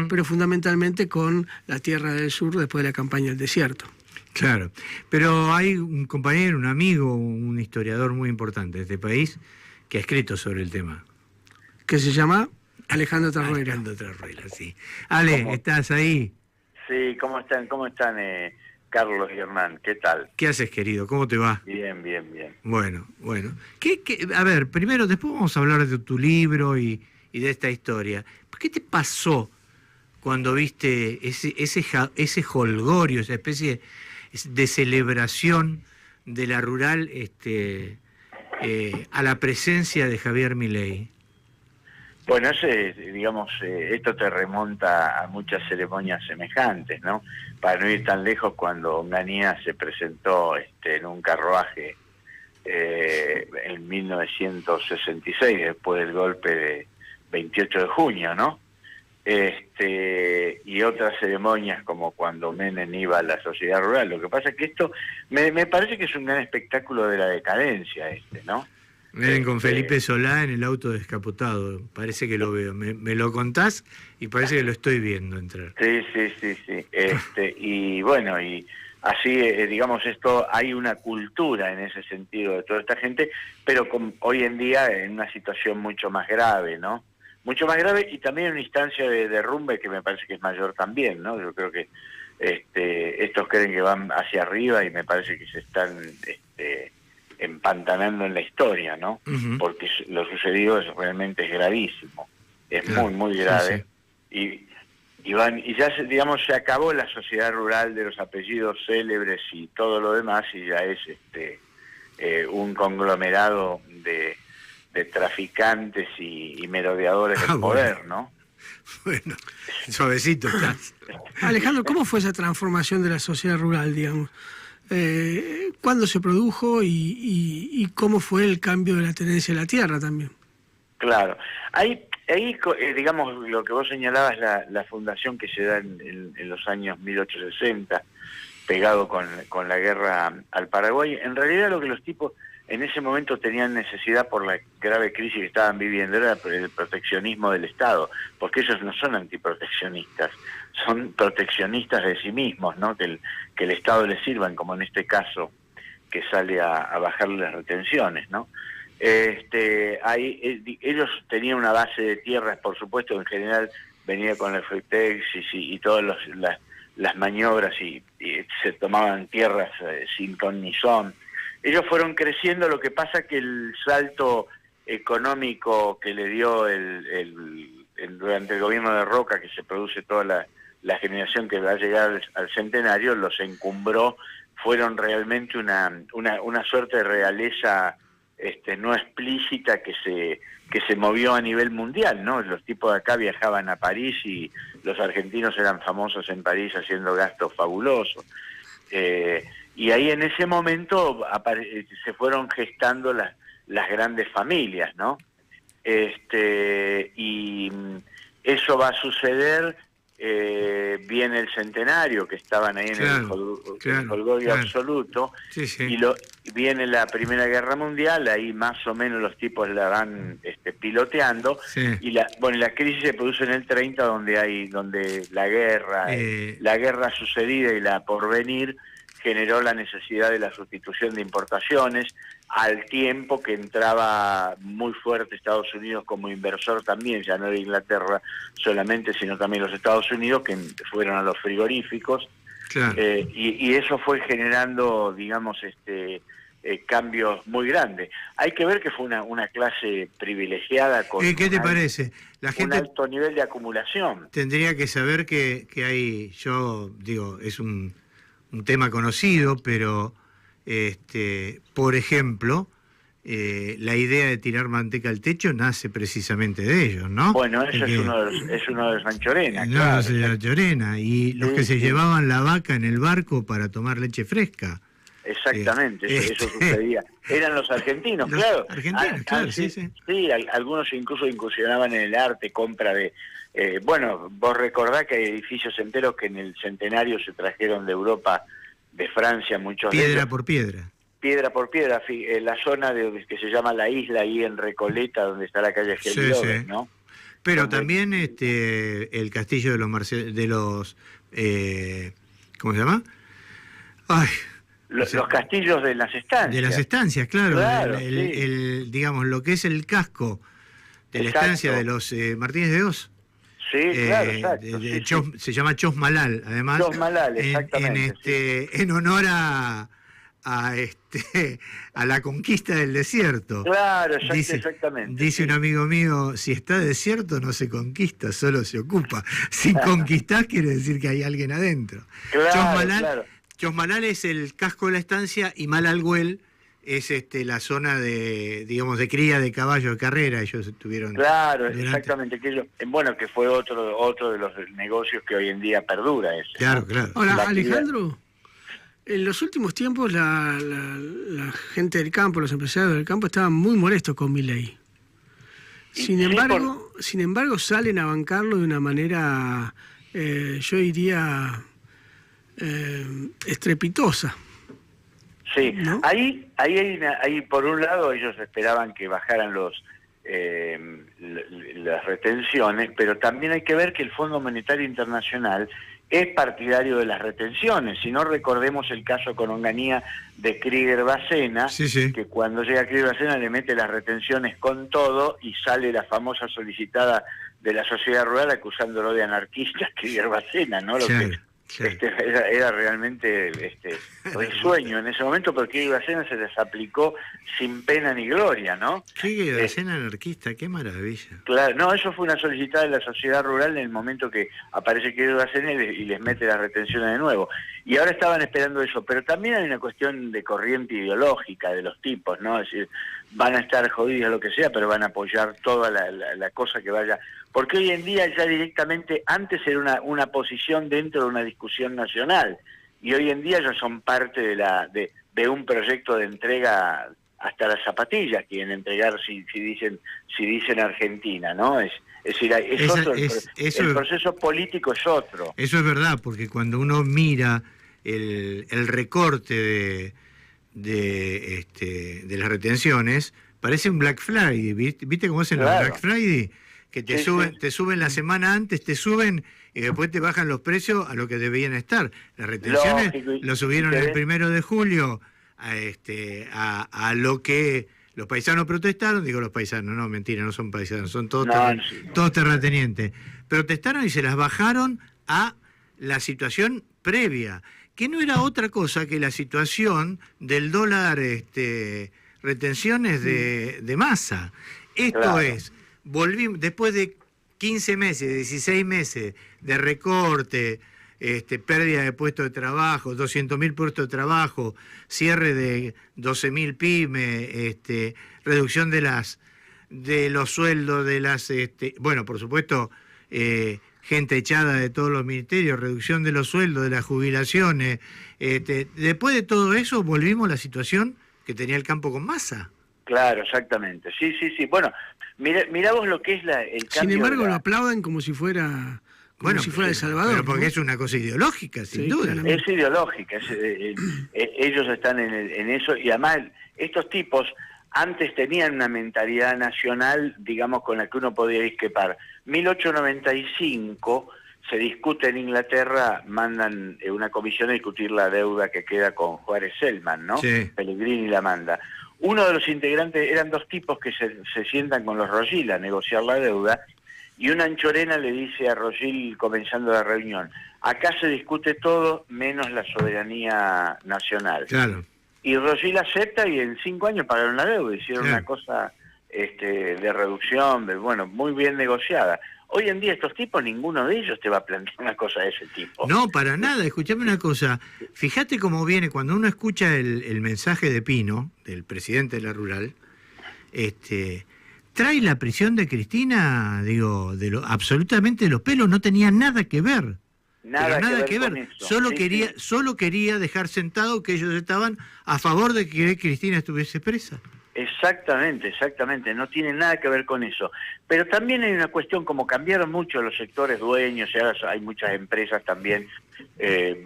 pero fundamentalmente con la Tierra del Sur después de la campaña del desierto. Claro, pero hay un compañero, un amigo, un historiador muy importante de este país que ha escrito sobre el tema. Que se llama Alejandro Tarruela. Alejandro Tarruela, sí. Ale, ¿Cómo? ¿estás ahí? Sí, ¿cómo están? Carlos y Hernán? ¿Qué tal? ¿Qué haces, querido? ¿Cómo te va? Bien, bien, bien. Bueno. A ver, primero, después vamos a hablar de tu libro y de esta historia. ¿Qué te pasó cuando viste ese jolgorio, esa especie de celebración de la rural a la presencia de Javier Milei? Bueno, esto te remonta a muchas ceremonias semejantes, ¿no? Para no ir tan lejos, cuando Onganía se presentó en un carruaje en 1966, después del golpe de 28 de junio, ¿no? Y otras ceremonias como cuando Menem iba a la sociedad rural. Lo que pasa es que esto me parece que es un gran espectáculo de la decadencia, ¿no? Miren, con Felipe Solá en el auto descapotado, parece que lo veo. Me lo contás y parece que lo estoy viendo entrar. Sí. Y bueno, y así, digamos, hay una cultura en ese sentido de toda esta gente, pero hoy en día en una situación mucho más grave, ¿no? Mucho más grave, y también en una instancia de derrumbe que me parece que es mayor también, ¿no? Yo creo que estos creen que van hacia arriba y me parece que se están empantanando en la historia, ¿no? Uh-huh. Porque lo sucedido realmente es gravísimo, es claro, muy grave, sí. Y ya se acabó la sociedad rural de los apellidos célebres y todo lo demás, y ya es un conglomerado de traficantes y merodeadores del poder, ¿no? Bueno, suavecito estás. Alejandro, ¿cómo fue esa transformación de la sociedad rural, digamos? ¿Cuándo se produjo y cómo fue el cambio de la tenencia de la tierra también? Claro. Ahí digamos, lo que vos señalabas, la fundación que se da en los años 1860, pegado con la guerra al Paraguay. En realidad lo que los tipos en ese momento tenían necesidad por la grave crisis que estaban viviendo era el proteccionismo del Estado, porque ellos no son antiproteccionistas, son proteccionistas de sí mismos, ¿no? Que el Estado les sirvan, como en este caso, que sale a bajarle las retenciones, ¿no? Ellos tenían una base de tierras, por supuesto, en general venía con el Fretex y todas las maniobras y se tomaban tierras sin ton ni son. Ellos fueron creciendo, lo que pasa que el salto económico que le dio durante el gobierno de Roca, que se produce toda la generación que va a llegar al centenario, los encumbró, fueron realmente una suerte de realeza no explícita que se movió a nivel mundial, ¿no? Los tipos de acá viajaban a París y los argentinos eran famosos en París haciendo gastos fabulosos. Y ahí en ese momento se fueron gestando las grandes familias, ¿no? Y eso va a suceder, viene el centenario, que estaban ahí en el jolgorio absoluto, sí. Y viene la Primera Guerra Mundial, ahí más o menos los tipos la van piloteando, sí. Y la crisis se produce en el 30, donde la guerra sucedida y la porvenir generó la necesidad de la sustitución de importaciones, al tiempo que entraba muy fuerte Estados Unidos como inversor también, ya no era Inglaterra solamente, sino también los Estados Unidos, que fueron a los frigoríficos, claro. Y eso fue generando, digamos, cambios muy grandes. Hay que ver que fue una clase privilegiada con ¿qué te parece? La gente un alto nivel de acumulación. Tendría que saber que hay, yo digo, es un tema conocido, pero por ejemplo, la idea de tirar manteca al techo nace precisamente de ellos, ¿no? Bueno, eso es uno de Sanchorena. No, claro, de Sanchorena, y los que se llevaban la vaca en el barco para tomar leche fresca. Exactamente, eso sucedía. Eran los argentinos, claro. Argentinos, claro, sí. Sí, algunos incluso incursionaban en el arte, compra de... bueno, vos recordás que hay edificios enteros que en el centenario se trajeron de Europa, de Francia, muchos de ellos. Piedra por piedra. Piedra por piedra, la zona que se llama La Isla, ahí en Recoleta, donde está la calle Gelioves, ¿no? Pero también el castillo de los ¿cómo se llama? Ay, Los castillos de las estancias. de las estancias, claro. Claro, Digamos, lo que es el casco de la Exacto. estancia de los Martínez de Oz. Sí, claro, exacto. Se llama Chosmalal, además. Chosmalal, exactamente. En honor a la conquista del desierto. Claro, Dice exactamente. un amigo mío, si está desierto no se conquista, solo se ocupa. Si conquistás quiere decir que hay alguien adentro. Claro, claro. Chosmalal es el casco de la estancia y Malalgüel es la zona de, digamos, de cría de caballo de carrera. Ellos estuvieron... Claro, exactamente. Que fue otro de los negocios que hoy en día perdura. Ese, claro, ¿no? claro. Ahora, Alejandro, en los últimos tiempos la gente del campo, los empresarios del campo estaban muy molestos con Milei. Sin embargo, salen a bancarlo de una manera, yo diría, estrepitosa. Sí, ¿no? ahí por un lado ellos esperaban que bajaran las retenciones, pero también hay que ver que el Fondo Monetario Internacional es partidario de las retenciones. Si no, recordemos el caso con Onganía de Krieger-Bacena, sí. que cuando llega Krieger-Bacena le mete las retenciones con todo y sale la famosa solicitada de la sociedad rural acusándolo de anarquista Krieger-Bacena, ¿no? Era realmente risueño en ese momento, porque Krieger-Bacena se les aplicó sin pena ni gloria, ¿no? Krieger-Bacena anarquista, qué maravilla. Claro, no, eso fue una solicitada de la sociedad rural en el momento que aparece Krieger-Bacena y les mete las retenciones de nuevo. Y ahora estaban esperando eso, pero también hay una cuestión de corriente ideológica de los tipos, ¿no? Es decir, van a estar jodidos lo que sea, pero van a apoyar toda la cosa que vaya. Porque hoy en día ya directamente, antes era una posición dentro de una discusión nacional, y hoy en día ya son parte de un proyecto de entrega hasta las zapatillas, quieren entregar si dicen Argentina, ¿no? Es decir, el proceso político es otro. Eso es verdad, porque cuando uno mira el recorte de las retenciones, parece un Black Friday. ¿Viste cómo hacen los Black Friday? Que te suben la semana antes, te suben y después te bajan los precios a lo que debían estar. Las retenciones lo subieron el 1 de julio a lo que los paisanos protestaron. Digo los paisanos, no, mentira, no son paisanos, son todos terratenientes. Protestaron y se las bajaron a la situación previa, que no era otra cosa que la situación del dólar, retenciones de masa. Esto es, volvimos después de 15 meses, 16 meses de recorte, pérdida de puestos de trabajo, 200.000 puestos de trabajo, cierre de 12.000 pymes, reducción de los sueldos de las, bueno, por supuesto, gente echada de todos los ministerios, reducción de los sueldos, de las jubilaciones. Después de todo eso, volvimos a la situación que tenía el campo con Massa. Claro, exactamente. Sí. Bueno, mirá vos lo que es el cambio. Sin embargo, lo aplauden como si fuera El Salvador. Pero porque ¿no? es una cosa ideológica, sin duda. Claramente. Es ideológica. Ellos están en eso, y además estos tipos antes tenían una mentalidad nacional, digamos, con la que uno podía discrepar. 1895 se discute en Inglaterra, mandan una comisión a discutir la deuda que queda con Juárez Selman, ¿no? Sí. Pellegrini la manda. Uno de los integrantes, eran dos tipos que se sientan con los Rogil a negociar la deuda, y una anchorena le dice a Rogil, comenzando la reunión, acá se discute todo menos la soberanía nacional. Claro. Y Rogil acepta y en 5 años pagaron la deuda, hicieron una cosa de reducción, bueno, muy bien negociada. Hoy en día estos tipos, ninguno de ellos te va a plantear una cosa de ese tipo. No, para nada. Escuchame una cosa. Fíjate cómo viene, cuando uno escucha el mensaje de Pino, del presidente de la Rural, trae la prisión de Cristina, digo, absolutamente de los pelos, no tenía nada que ver. Nada que ver. Solo quería dejar sentado que ellos estaban a favor de que Cristina estuviese presa. Exactamente, no tiene nada que ver con eso. Pero también hay una cuestión, como cambiaron mucho los sectores dueños, y ahora hay muchas empresas también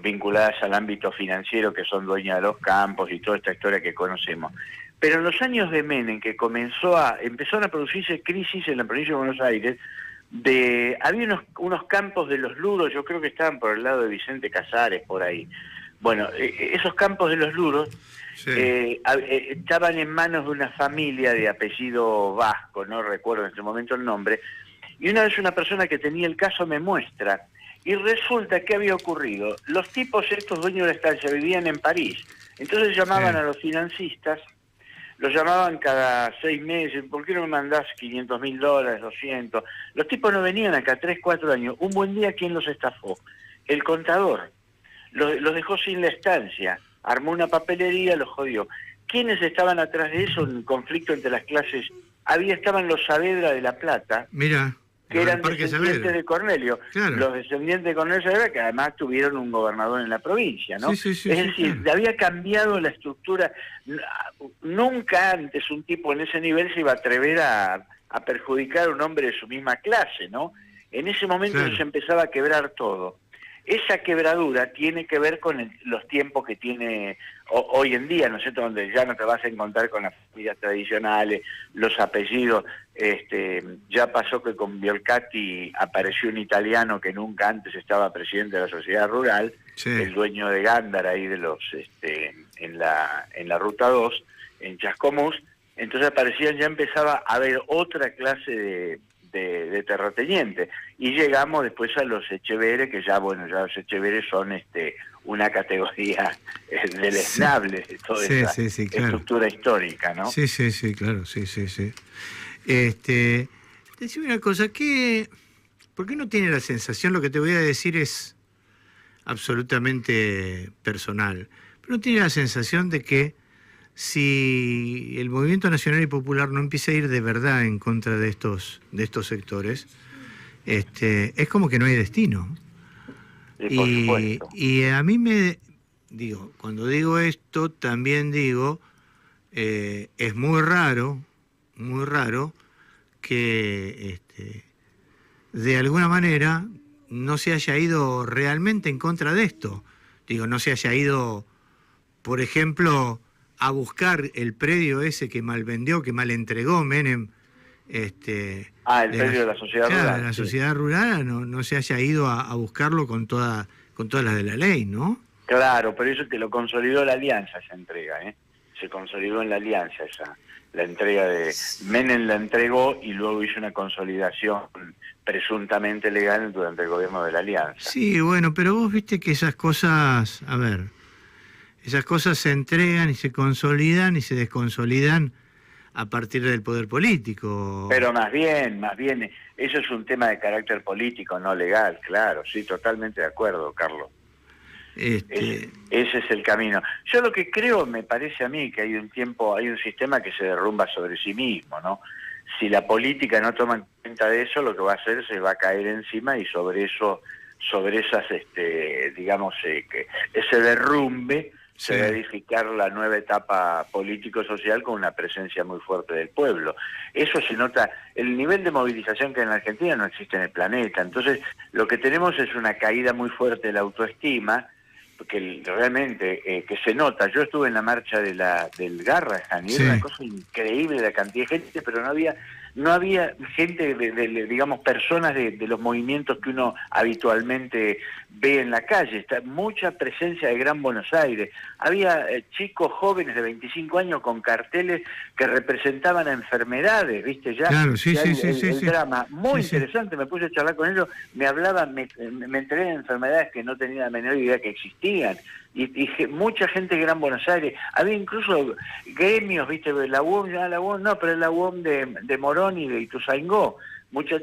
vinculadas al ámbito financiero que son dueñas de los campos y toda esta historia que conocemos. Pero en los años de Menem, que empezaron a producirse crisis en la provincia de Buenos Aires, había unos campos de los Luros, yo creo que estaban por el lado de Vicente Casares, por ahí. Bueno, esos campos de los Luros estaban en manos de una familia de apellido vasco, no recuerdo en este momento el nombre, y una vez una persona que tenía el caso me muestra, y resulta que había ocurrido. Los tipos, estos dueños de la estancia, vivían en París, entonces llamaban a los financistas, los llamaban cada 6 meses, ¿por qué no me mandás $500.000, 200? Los tipos no venían acá 3, 4 años. Un buen día, ¿quién los estafó? El contador. Los dejó sin la estancia, armó una papelería, los jodió. ¿Quiénes estaban atrás de eso? Un conflicto entre las clases. Estaban los Saavedra de La Plata, mira, que eran descendientes de Cornelio. Claro. Los descendientes de Cornelio Saavedra, que además tuvieron un gobernador en la provincia, ¿no? Sí, es decir, claro. había cambiado la estructura. Nunca antes un tipo en ese nivel se iba a atrever a perjudicar a un hombre de su misma clase, ¿no? En ese momento se empezaba a quebrar todo. Esa quebradura tiene que ver con los tiempos que tiene hoy en día, ¿no es cierto?, donde ya no te vas a encontrar con las familias tradicionales, los apellidos. Ya pasó que con Biolcati apareció un italiano que nunca antes estaba presidente de la sociedad rural, el dueño de Gándara, ahí de los en la Ruta 2, en Chascomús. Entonces ya empezaba a haber otra clase de terrateniente, y llegamos después a los Echeveres, que ya los Echeveres son una categoría deleznable de toda esa claro. estructura histórica, ¿no? Sí, claro, sí. Decime una cosa, ¿por qué no tiene la sensación? Lo que te voy a decir es absolutamente personal, pero no tiene la sensación de que si el movimiento nacional y popular no empieza a ir de verdad en contra de estos sectores, es como que no hay destino. Y a mí cuando digo esto, también digo, es muy raro que de alguna manera no se haya ido realmente en contra de esto. No se haya ido, por ejemplo, a buscar el predio ese que mal vendió, que mal entregó Menem. El predio de la sociedad rural. Claro, de la sociedad rural no se haya ido a buscarlo con todas las de la ley, ¿no? Claro, pero eso que lo consolidó la alianza, esa entrega, ¿eh? Se consolidó en la alianza la entrega de... Menem la entregó y luego hizo una consolidación presuntamente legal durante el gobierno de la alianza. Sí, bueno, pero vos viste que esas cosas, esas cosas se entregan y se consolidan y se desconsolidan a partir del poder político. Pero más bien, eso es un tema de carácter político, no legal, claro, sí, totalmente de acuerdo, Carlos. Ese es el camino. Yo lo que creo, me parece a mí, que hay un sistema que se derrumba sobre sí mismo, ¿no? Si la política no toma en cuenta de eso, lo que va a hacer se va a caer encima, y sobre esas, digamos, que ese derrumbe se va a edificar la nueva etapa político-social con una presencia muy fuerte del pueblo. Eso se nota, el nivel de movilización que hay en la Argentina no existe en el planeta. Entonces, lo que tenemos es una caída muy fuerte de la autoestima, que realmente que se nota. Yo estuve en la marcha del Garrahan y era una cosa increíble la cantidad de gente, pero no había gente, digamos, personas de los movimientos que uno habitualmente ve en la calle. Está mucha presencia de Gran Buenos Aires. Había chicos jóvenes de 25 años con carteles que representaban a enfermedades, ¿viste? Claro, el drama. Muy interesante, me puse a charlar con ellos, me hablaban, me enteré de enfermedades que no tenía la menor idea que existían. Y mucha gente de Gran Buenos Aires, había incluso gremios, ¿viste? La UOM, pero la UOM de Morón y de Ituzaingó, muchos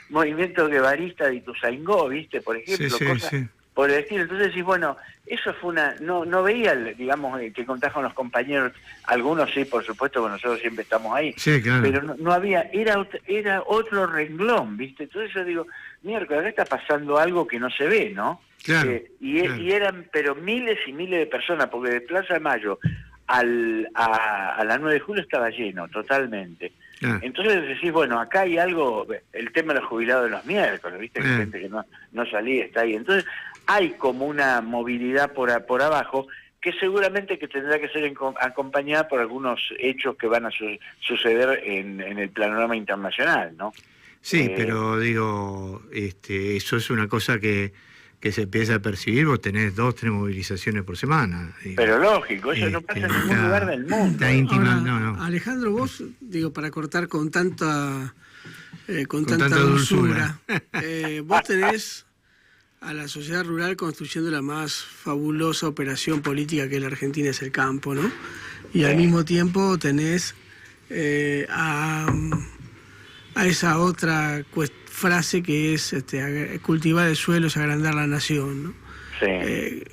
movimientos guevaristas de Ituzaingó, ¿viste? Por ejemplo, cosas por el estilo. Entonces decís, bueno, eso fue no veía, digamos, que contás con los compañeros, algunos sí, por supuesto, que nosotros siempre estamos ahí, claro. Pero no había, era otro renglón, ¿viste? Entonces yo digo, miércoles, acá está pasando algo que no se ve, ¿no? Claro, y eran pero miles y miles de personas, porque de Plaza de Mayo a la 9 de julio estaba lleno, totalmente. Entonces decís, bueno, acá hay algo, el tema de los jubilados de los miércoles, ¿viste? Que hay gente que no salía, está ahí. Entonces hay como una movilidad por abajo, que seguramente que tendrá que ser acompañada por algunos hechos que van a suceder en el panorama internacional, ¿no? Sí, pero digo, eso es una cosa que se empieza a percibir. Vos tenés 2, 3 movilizaciones por semana. Digo. Pero lógico, eso no pasa en ningún lugar del mundo. Está íntima, Ahora, no. Alejandro, vos, digo, para cortar con tanta dulzura, vos tenés a la sociedad rural construyendo la más fabulosa operación política que la Argentina es el campo, ¿no? Y al mismo tiempo tenés a esa otra frase que es cultivar el suelo es agrandar la nación, ¿no? Sí.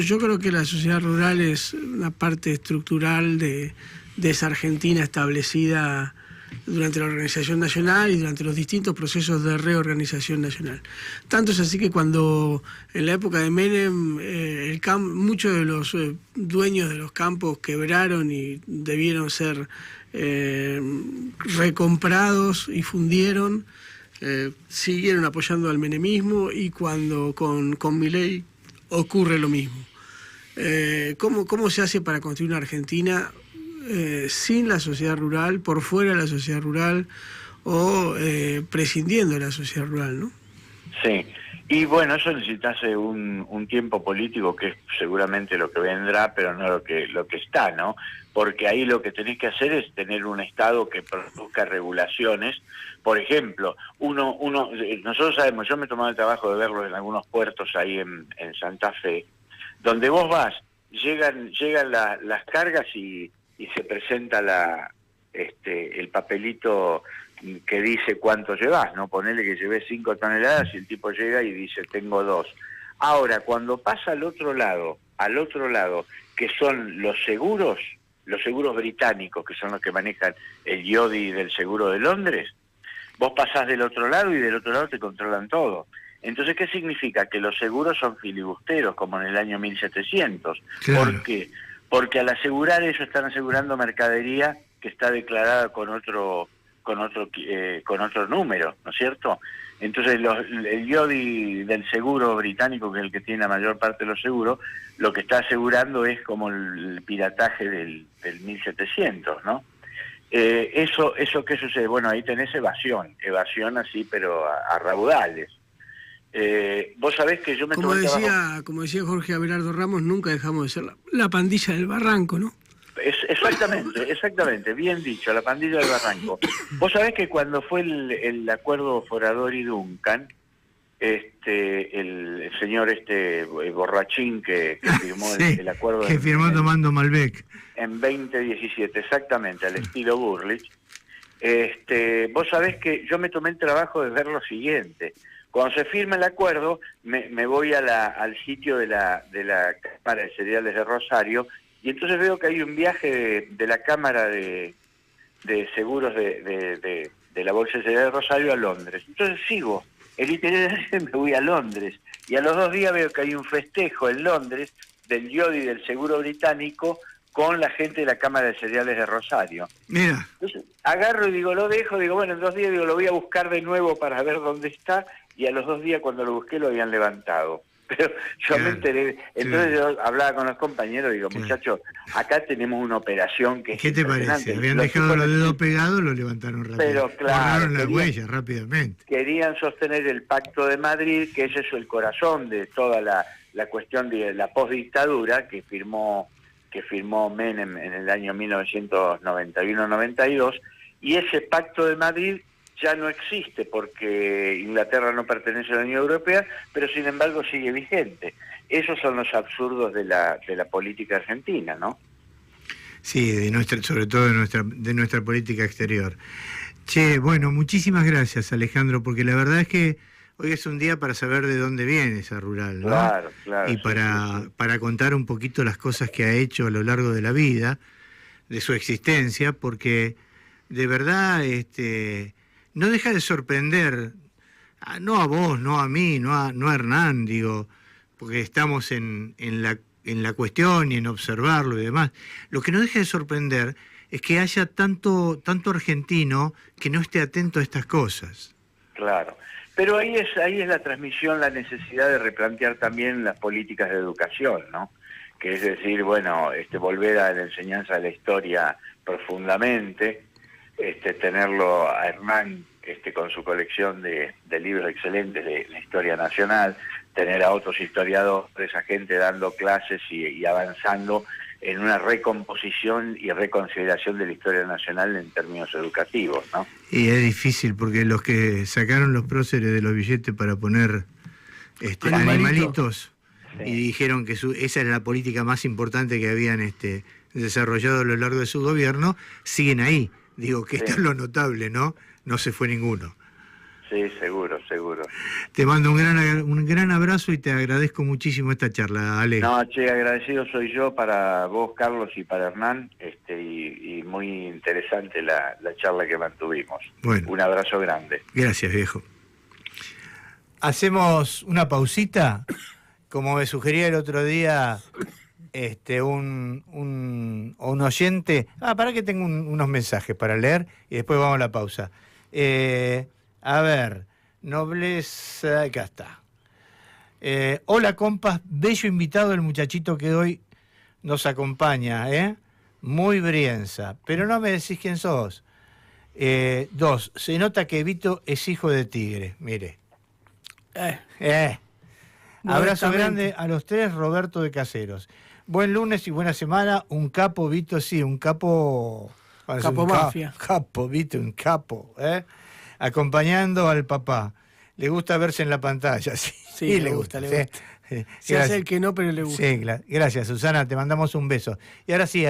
Yo creo que la sociedad rural es una parte estructural de esa Argentina establecida durante la organización nacional y durante los distintos procesos de reorganización nacional. Tanto es así que cuando en la época de Menem muchos de los dueños de los campos quebraron y debieron ser recomprados y fundieron, siguieron apoyando al menemismo, y cuando con Milei ocurre lo mismo. ¿Cómo se hace para construir una Argentina sin la sociedad rural, por fuera de la sociedad rural o prescindiendo de la sociedad rural, ¿no? Sí, y bueno, eso necesitas un tiempo político que es seguramente lo que vendrá, pero no lo que está, ¿no? Porque ahí lo que tenés que hacer es tener un Estado que produzca regulaciones. Por ejemplo, nosotros sabemos, yo me he tomado el trabajo de verlo en algunos puertos ahí en Santa Fe, donde vos vas, llegan las cargas y se presenta el papelito que dice cuánto llevas, ¿no? Ponele que llevé 5 toneladas y el tipo llega y dice tengo 2. Ahora, cuando pasa al otro lado, que son los seguros británicos, que son los que manejan el IODI del seguro de Londres, vos pasás del otro lado y del otro lado te controlan todo. Entonces, ¿qué significa? Que los seguros son filibusteros, como en el año 1700. Claro. ¿Por qué? Porque al asegurar ellos están asegurando mercadería que está declarada con otro número, ¿no es cierto? Entonces el IODI del seguro británico, que es el que tiene la mayor parte de los seguros, lo que está asegurando es como el pirataje del 1700, ¿no? Eso ¿qué sucede? Bueno, ahí tenés evasión así, pero a raudales. Vos sabés que yo me como decía Jorge Abelardo Ramos, nunca dejamos de ser la pandilla del barranco, ¿no? Exactamente, bien dicho, la pandilla del barranco. Vos sabés que cuando fue el acuerdo Forador y Duncan, el señor borrachín que firmó sí, el acuerdo que firmó tomando Malbec en 2017, exactamente, al estilo Burlich, vos sabés que yo me tomé el trabajo de ver lo siguiente. Cuando se firma el acuerdo, me voy al sitio de la Cámara de Cereales de Rosario, y entonces veo que hay un viaje de la Cámara de Seguros de la Bolsa de Cereales de Rosario a Londres. Entonces sigo el itinerario y me voy a Londres. Y a los 2 días veo que hay un festejo en Londres del IODI del seguro británico con la gente de la Cámara de Cereales de Rosario. Mira. Entonces agarro y lo dejo, bueno, en 2 días lo voy a buscar de nuevo para ver dónde está, y a los 2 días cuando lo busqué lo habían levantado. Pero yo me enteré, entonces yo hablaba con los compañeros, muchachos, acá tenemos una operación que ¿Qué te parece? Habían dejado los dedos pegados, lo levantaron rápido. Pero claro, borraron las huellas rápidamente. Querían sostener el Pacto de Madrid, que ese es el corazón de toda la cuestión de la postdictadura que firmó Menem en el año 1991-92, y ese Pacto de Madrid ya no existe porque Inglaterra no pertenece a la Unión Europea, pero sin embargo sigue vigente. Esos son los absurdos de la política argentina, ¿no? Sí, sobre todo de nuestra política exterior. Che, bueno, muchísimas gracias, Alejandro, porque la verdad es que hoy es un día para saber de dónde viene esa rural, ¿no? Claro. Y para contar un poquito las cosas que ha hecho a lo largo de la vida, de su existencia, porque de verdad no deja de sorprender, no a vos, no a mí, no a Hernán, digo, porque estamos en la cuestión y en observarlo y demás. Lo que no deja de sorprender es que haya tanto argentino que no esté atento a estas cosas. Claro. Pero ahí es la transmisión, la necesidad de replantear también las políticas de educación, ¿no? Que es decir, bueno, volver a la enseñanza de la historia profundamente, tenerlo a Hernán con su colección de libros excelentes de la historia nacional, tener a otros historiadores, a gente dando clases y avanzando en una recomposición y reconsideración de la historia nacional en términos educativos, ¿no? Y es difícil porque los que sacaron los próceres de los billetes para poner animalitos sí. Y dijeron que esa era la política más importante que habían desarrollado a lo largo de su gobierno, siguen ahí. Digo que esto es lo notable, ¿no? No se fue ninguno. Sí, seguro, seguro. Te mando un gran abrazo y te agradezco muchísimo esta charla, Ale. No, che, agradecido soy yo para vos, Carlos, y para Hernán, y muy interesante la charla que mantuvimos. Bueno. Un abrazo grande. Gracias, viejo. Hacemos una pausita, como me sugería el otro día un oyente. Para que tengo unos mensajes para leer y después vamos a la pausa. A ver, nobleza, acá está. Hola, compas, bello invitado el muchachito que hoy nos acompaña, muy Brienza, pero no me decís quién sos. 2, se nota que Vito es hijo de tigre, mire. Abrazo grande a los 3, Roberto de Caseros. Buen lunes y buena semana, un capo, Vito, sí, un capo... Capo mafia. Capo, Vito, un capo, acompañando al papá. Le gusta verse en la pantalla, sí. Sí, le gusta. Se hace el que no, pero le gusta. Sí, gracias, Susana, te mandamos un beso. Y ahora sí,